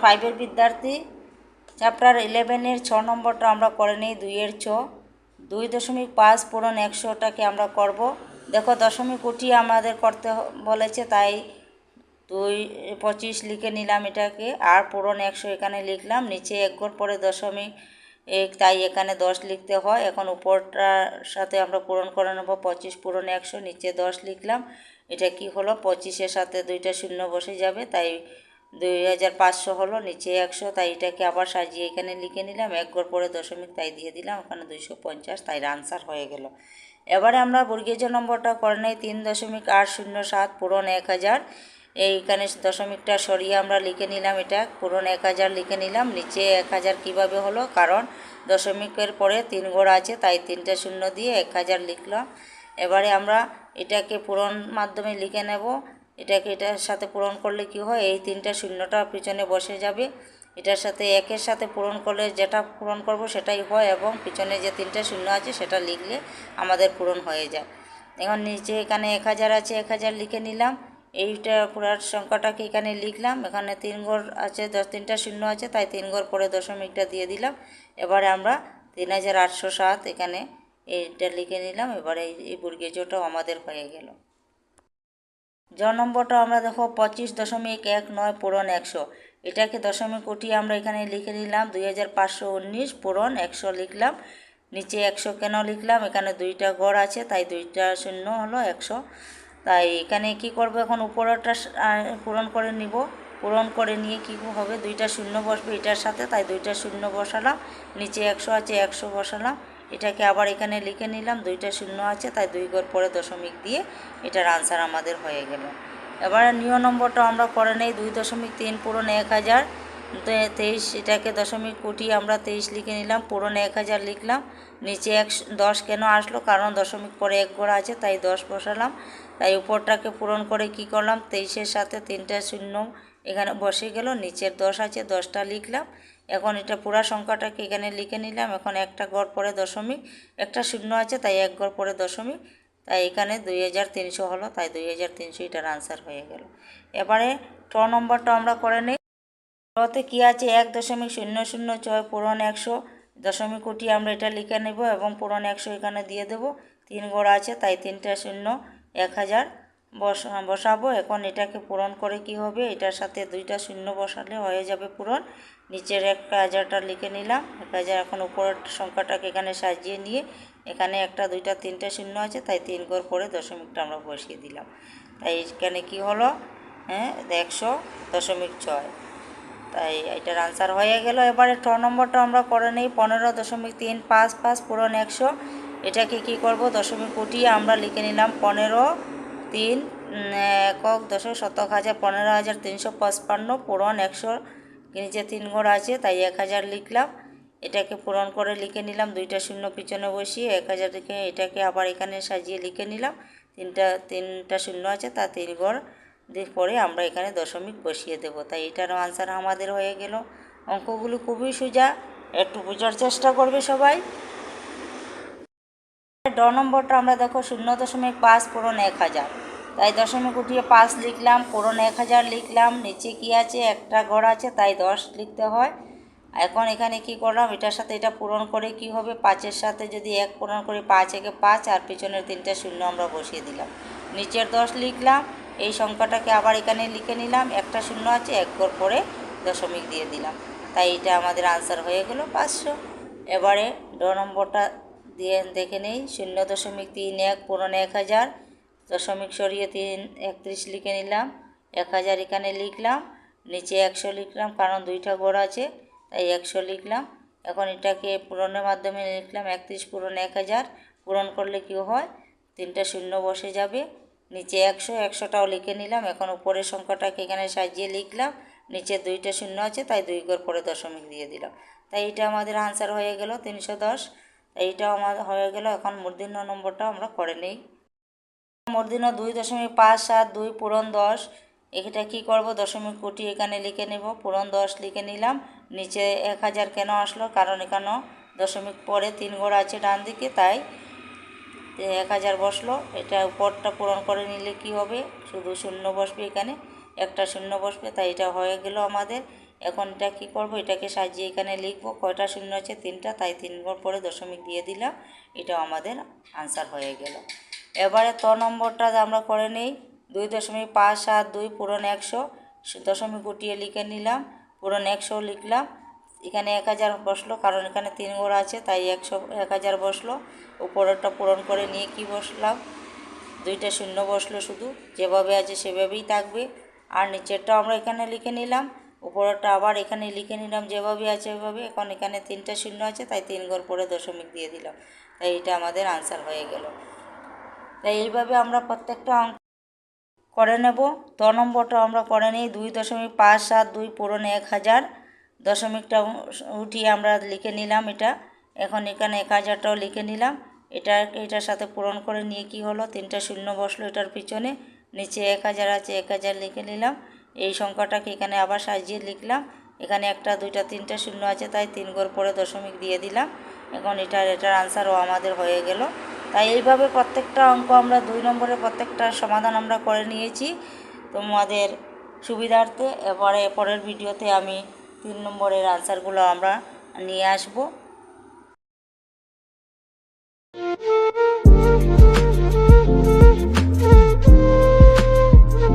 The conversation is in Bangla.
ফাইভের বিদ্যার্থী চ্যাপ্টার 11-এর 6 নম্বরটা আমরা করে নিই 2-এর 6 2.5 পূরণ 100টাকে আমরা করব। দেখো দশমিক উঠিয়ে আমাদের করতে বলেছে, তাই 2.25 লিখে নিলাম এটাকে, আর পূরণ 100 এখানে লিখলাম, নিচে এক ঘর পরে দশমিক তাই এখানে 10 লিখতে হয়। এখন উপরটার সাথে আমরা পূরণ করে নেব 25 পূরণ 100, নিচে 10 লিখলাম। এটা কি হলো, 25-এর সাথে দুইটা শূন্য বসে যাবে, তাই 2500 হলো, নিচে 100, তাই এটাকে আবার সাজিয়ে এখানে লিখে নিলাম, এক ঘর পরে দশমিক তাই দিয়ে দিলাম, ওখানে 250, তাই আনসার হয়ে গেল। এবারে আমরা বর্গীয় নম্বরটা করে নেই 3.807 পূরণ 1000। এইখানে দশমিকটা সরিয়ে আমরা লিখে নিলাম, এটা পূরণ 1000 লিখে নিলাম। নিচে 1000 কিভাবে হলো, কারণ দশমিকের পরে 3 ঘর আছে, তাই 3টা শূন্য দিয়ে 1000 লিখলাম। এবারে আমরা এটাকে পূরণ মাধ্যমে লিখে নেব। এটাকে এটার সাথে পূরণ করলে কি হয়, এই 3টা শূন্যটা পিছনে বসে যাবে। এটার সাথে একের সাথে পূরণ করলে যেটা পূরণ করব সেটাই হয়, এবং পিছনে যে 3টা শূন্য আছে সেটা লিখলে আমাদের পূরণ হয়ে যায়। এখন নিচে এখানে 1000 আছে, 1000 লিখে নিলাম। এইটা পুরো সংখ্যাটাকে এখানে লিখলাম, এখানে 3 ঘর আছে, 3টা শূন্য আছে, তাই 3 ঘর পরে দশমিকটা দিয়ে দিলাম। এবারে আমরা 3807 এখানে এইটা লিখে নিলাম। এবারে এই বর্গীয় জটাও আমাদের হয়ে গেল। নম্বরটা আমরা দেখো 25.19 পূরণ 100, এটাকে দশমিক উঠিয়ে আমরা এখানে লিখে নিলাম 2519 পূরণ 100 লিখলাম। নিচে 100 কেন লিখলাম, এখানে 2টা ঘর আছে, তাই 2টা শূন্য হলো 100। তাই এখানে কি করব, এখন উপরটা পূরণ করে নিব। পূরণ করে নিয়ে কি হবে, 2টা শূন্য বসবে এটার সাথে, তাই 2টা শূন্য বসালাম। নিচে 100 আছে, 100 বসালাম। এটাকে আবার এখানে লিখে নিলাম, 2টা শূন্য আছে, তাই 2 ঘর পরে দশমিক দিয়ে এটার আনসার আমাদের হয়ে গেল। এবারে নম্বরটা আমরা করে নেই 2.3 পূরণ 1000 23, এটাকে দশমিক উঠিয়ে আমরা 23 লিখে নিলাম, পূরণ 1000 লিখলাম। নিচে 10 কেন আসলো, কারণ দশমিক পরে 1 ঘর আছে, তাই 10 বসালাম। তাই উপরটাকে পূরণ করে কি করলাম, 23-এর সাথে 3টা শূন্য এখানে বসে গেল, নিচের 10 আছে, 10টা লিখলাম। এখন এটা পুরা সংখ্যাটাকে এখানে লিখে নিলাম। এখন একটা ঘর পরে দশমিক, একটা শূন্য আছে, তাই 1 ঘর পরে দশমিক, তাই এখানে 2300 হলো, তাই 2300 এটার আনসার হয়ে গেল। এবারে নম্বরটা আমরা করে নিই। তে কী আছে, 1.006 পূরণ 100, দশমিক উঠিয়ে আমরা এটা লিখে নেব এবং পূরণ 100 এখানে দিয়ে দেব। 3 ঘর আছে, তাই 3টা শূন্য 1000 বসাবো। এখন এটাকে পূরণ করে কি হবে, এটার সাথে 2টা শূন্য বসালে হয়ে যাবে পূরণ। নিচের 1000টা লিখে নিলাম, 1000। এখন উপরের সংখ্যাটাকে এখানে সাজিয়ে নিয়ে এখানে 1টা 2টা 3টা শূন্য আছে, তাই 3 ঘর পরে দশমিকটা আমরা বসিয়ে দিলাম। তাই এখানে কি হলো, 100.6, তাই এটার আনসার হয়ে গেল। এবারে নম্বরটা আমরা করে নিই 15.355 পূরণ 100, এটাকে কি করব, দশমিক উঠিয়ে আমরা লিখে নিলাম 15 একক দশক শতক হাজার 15,355 পূরণ 100, নিচে 3 ঘর আছে, তাই 1000 লিখলাম। এটাকে পূরণ করে লিখে নিলাম, 2টা শূন্য পিছনে বসিয়ে 1000 লিখে এটাকে আবার এখানে সাজিয়ে লিখে নিলাম। 3টা শূন্য আছে, তা 3 ঘর দিয়ে পরে আমরা এখানে দশমিক বসিয়ে দেব, তাই এটারও আনসার আমাদের হয়ে গেল। অঙ্কগুলো খুবই সোজা, একটু বোঝার চেষ্টা করবে সবাই। নম্বরটা আমরা দেখো 0.5 পূরণ 1000, তাই দশমিক উঠিয়ে 5 লিখলাম, পূরণ 1000 লিখলাম। নিচে কি আছে, একটা ঘর আছে, তাই 10 লিখতে হয়। এখন এখানে কি করলাম, এটার সাথে এটা পূরণ করে কি হবে, 5-এর সাথে যদি 1 পূরণ করি, 5 একে 5, আর পিছনের 3টা শূন্য আমরা বসিয়ে দিলাম। নিচের 10 লিখলাম। এই সংখ্যাটাকে আবার এখানে লিখে নিলাম, একটা শূন্য আছে, 1 ঘর পরে দশমিক দিয়ে দিলাম, তাই এটা আমাদের আনসার হয়ে গেল 500। এবারে নম্বরটা দিয়ে দেখে নেই, 0.31 পূরণ 1000, দশমিক সরিয়ে 31 লিখে নিলাম, 1000 এখানে লিখলাম। নিচে 100 লিখলাম, কারণ 2টা ঘর আছে, তাই 100 লিখলাম। এখন এটাকে পূরণের মাধ্যমে লিখলাম 31 পূরণ 1000, পূরণ করলে কি হয়, 3টা শূন্য বসে যাবে। নিচে 100টাও লিখে নিলাম। এখন উপরের সংখ্যাটাকে এখানে সাজিয়ে লিখলাম, নিচে 2টা শূন্য আছে, তাই 2 ঘর পরে দশমিক দিয়ে দিলাম, তাই এটা আমাদের আনসার হয়ে গেল 310। এইটাও আমাদের হয়ে গেল। এখন মূর্ধন্য নম্বরটা আমরা করে নিই। মূর্ধন্য 2.572 পূরণ 10, এটা কি করব, দশমিক কোটি এখানে লিখে নেব, পূরণ 10 লিখে নিলাম। নিচে 1000 কেন আসলো, কারণ এখানেও দশমিক পরে 3 ঘর আছে ডান দিকে, তাই 1000 বসলো। এটা উপরটা পূরণ করে নিলে কি হবে, শুধু শূন্য বসবে, এখানে একটা শূন্য বসবে, তাই এটা হয়ে গেল আমাদের। এখন এটা কী করবো, এটাকে সাজিয়ে এখানে লিখবো। কয়টা শূন্য আছে? 3টা, তাই 3 ঘর পরে দশমিক দিয়ে দিলাম। এটাও আমাদের আনসার হয়ে গেল। এবারে নম্বরটা আমরা করে নিই। 2.572 পূরণ 100, দশমিক গুটিয়ে লিখে নিলাম। পূরণ 100 লিখলাম। এখানে 1000 বসলো, কারণ এখানে 3 ঘর আছে, তাই 1000 বসলো। উপরেরটা পূরণ করে নিয়ে কি বসলাম, 2টা শূন্য বসলো, শুধু যেভাবে আছে সেভাবেই থাকবে। আর নিচেরটা আমরা এখানে লিখে নিলাম, উপরেরটা আবার এখানে লিখে নিলাম যেভাবে আছে ওইভাবে। এখন এখানে 3টা শূন্য আছে, তাই 3 ঘর পরে দশমিক দিয়ে দিলাম। তাই এটা আমাদের আনসার হয়ে গেল। তাই এইভাবে আমরা প্রত্যেকটা অঙ্ক করে নেব। নম্বরটা আমরা করে নিই। 2.572 পূরণ 1000, দশমিকটা উঠিয়ে আমরা লিখে নিলাম এটা। এখন এখানে 1000টাও লিখে নিলাম। এটার সাথে পূরণ করে নিয়ে কি হলো, 3টা শূন্য বসলো এটার পিছনে। নিচে 1000 আছে, 1000 লিখে নিলাম। এই সংখ্যাটাকে এখানে আবার সাজিয়ে লিখলাম। এখানে 1টা 2টা 3টা শূন্য আছে, তাই 3 ঘর পরে দশমিক দিয়ে দিলাম। এখন এটার আনসারও আমাদের হয়ে গেল। তাই এইভাবে প্রত্যেকটা অঙ্ক আমরা 2 নম্বরের প্রত্যেকটা সমাধান আমরা করে নিয়েছি তোমাদের সুবিধার্থে। এবারে পরের ভিডিওতে আমি 3 নম্বরের আনসারগুলো আমরা নিয়ে আসব।